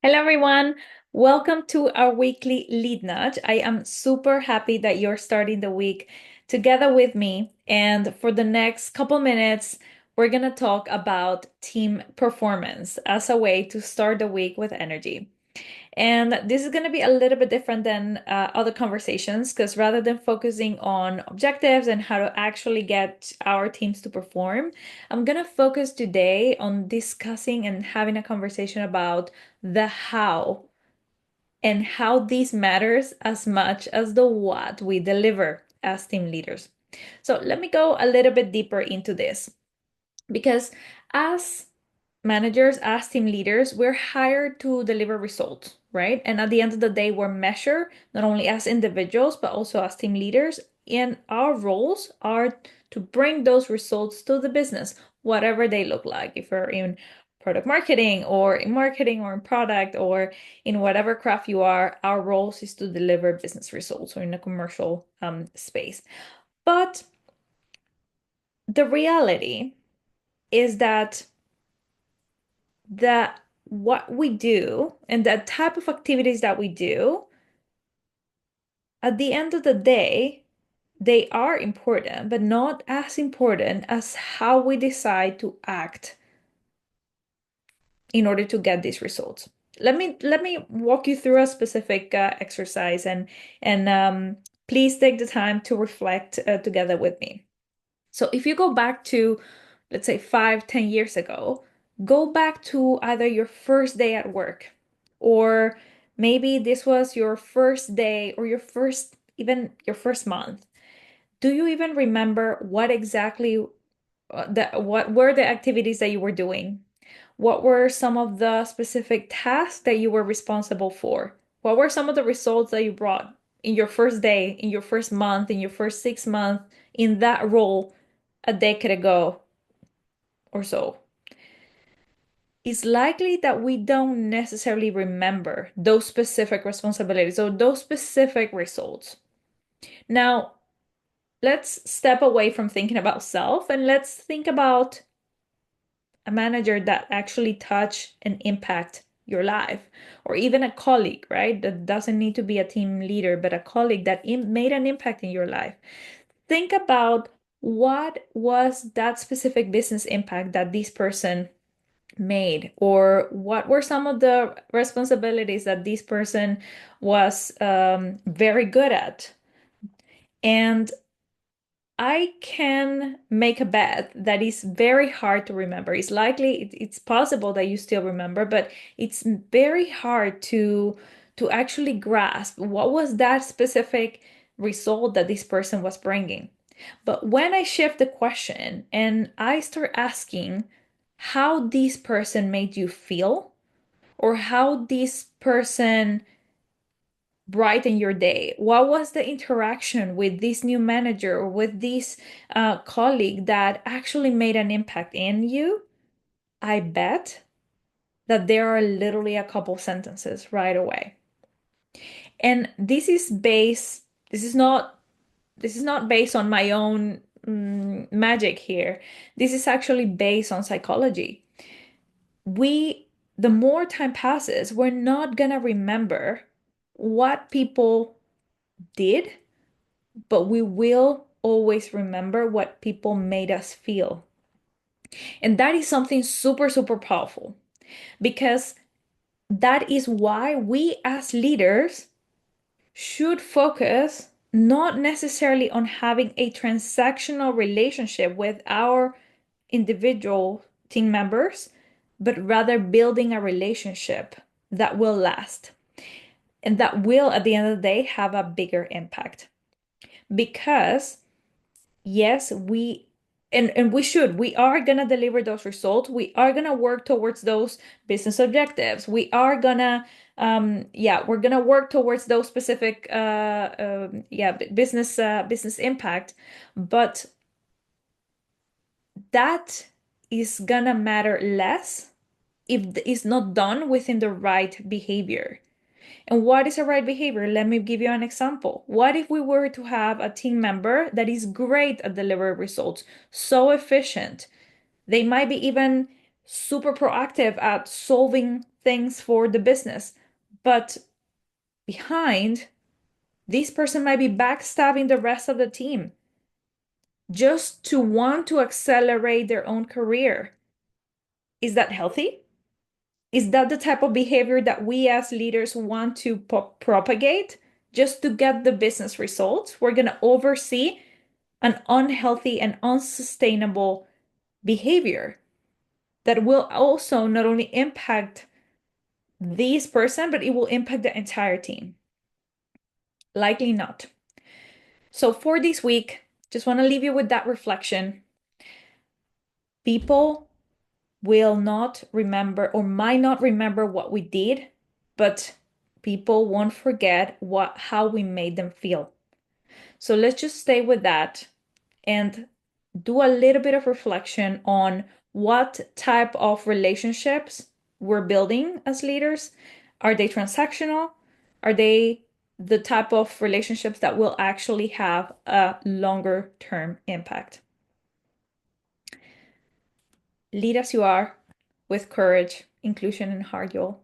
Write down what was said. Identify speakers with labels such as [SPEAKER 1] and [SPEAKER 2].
[SPEAKER 1] Hello, everyone. Welcome to our weekly lead nudge. I am super happy that you're starting the week together with me. And for the next couple minutes, we're going to talk about team performance as a way to start the week with energy. And this is going to be a little bit different than other conversations because rather than focusing on objectives and how to actually get our teams to perform, I'm going to focus today on discussing and having a conversation about the how and how this matters as much as the what we deliver as team leaders. So let me go a little bit deeper into this because as managers, as team leaders, we're hired to deliver results, right? And at the end of the day, we're measured not only as individuals, but also as team leaders. And our roles are to bring those results to the business, whatever they look like. If we're in product marketing or in product or in whatever craft you are, our roles is to deliver business results or in a commercial space. But the reality is that that what we do and the type of activities that we do, at the end of the day, they are important, but not as important as how we decide to act in order to get these results. Let me walk you through a specific exercise and please take the time to reflect together with me. So if you go back to, let's say, 5, 10 years ago, go back to either your first day at work, or maybe this was your first day or even your first month. Do you even remember what exactly what were the activities that you were doing? What were some of the specific tasks that you were responsible for? What were some of the results that you brought in your first day, in your first month, in your first 6 months in that role a decade ago or so? It's likely that we don't necessarily remember those specific responsibilities or those specific results. Now, let's step away from thinking about self and let's think about a manager that actually touch and impact your life, or even a colleague, right? That doesn't need to be a team leader, but a colleague that made an impact in your life. Think about what was that specific business impact that this person made, or what were some of the responsibilities that this person was very good at. And I can make a bet that is very hard to remember. It's likely it's possible that you still remember, but it's very hard to actually grasp what was that specific result that this person was bringing. But when I shift the question and I start asking how this person made you feel, or how this person brighten your day? What was the interaction with this new manager or with this colleague that actually made an impact in you? I bet that there are literally a couple sentences right away. And this is not based on my own magic here. This is actually based on psychology. We, the more time passes, we're not gonna remember what people did, but we will always remember what people made us feel. And that is something super, super powerful because that is why we as leaders should focus not necessarily on having a transactional relationship with our individual team members, but rather building a relationship that will last and that will, at the end of the day, have a bigger impact. Because yes, we are gonna deliver those results. We are gonna work towards those business objectives. We are gonna we're gonna work towards those specific business impact. But that is gonna matter less if it's not done within the right behavior. And what is a right behavior? Let me give you an example. What if we were to have a team member that is great at delivering results, so efficient? They might be even super proactive at solving things for the business, but behind, this person might be backstabbing the rest of the team just to want to accelerate their own career. Is that healthy? Is that the type of behavior that we as leaders want to propagate just to get the business results? We're going to oversee an unhealthy and unsustainable behavior that will also not only impact this person, but it will impact the entire team. Likely not. So for this week, just want to leave you with that reflection. People will not remember or might not remember what we did, but people won't forget how we made them feel. So let's just stay with that and do a little bit of reflection on what type of relationships we're building as leaders. Are they transactional? Are they the type of relationships that will actually have a longer term impact? Lead as you are with courage, inclusion, and heart, y'all.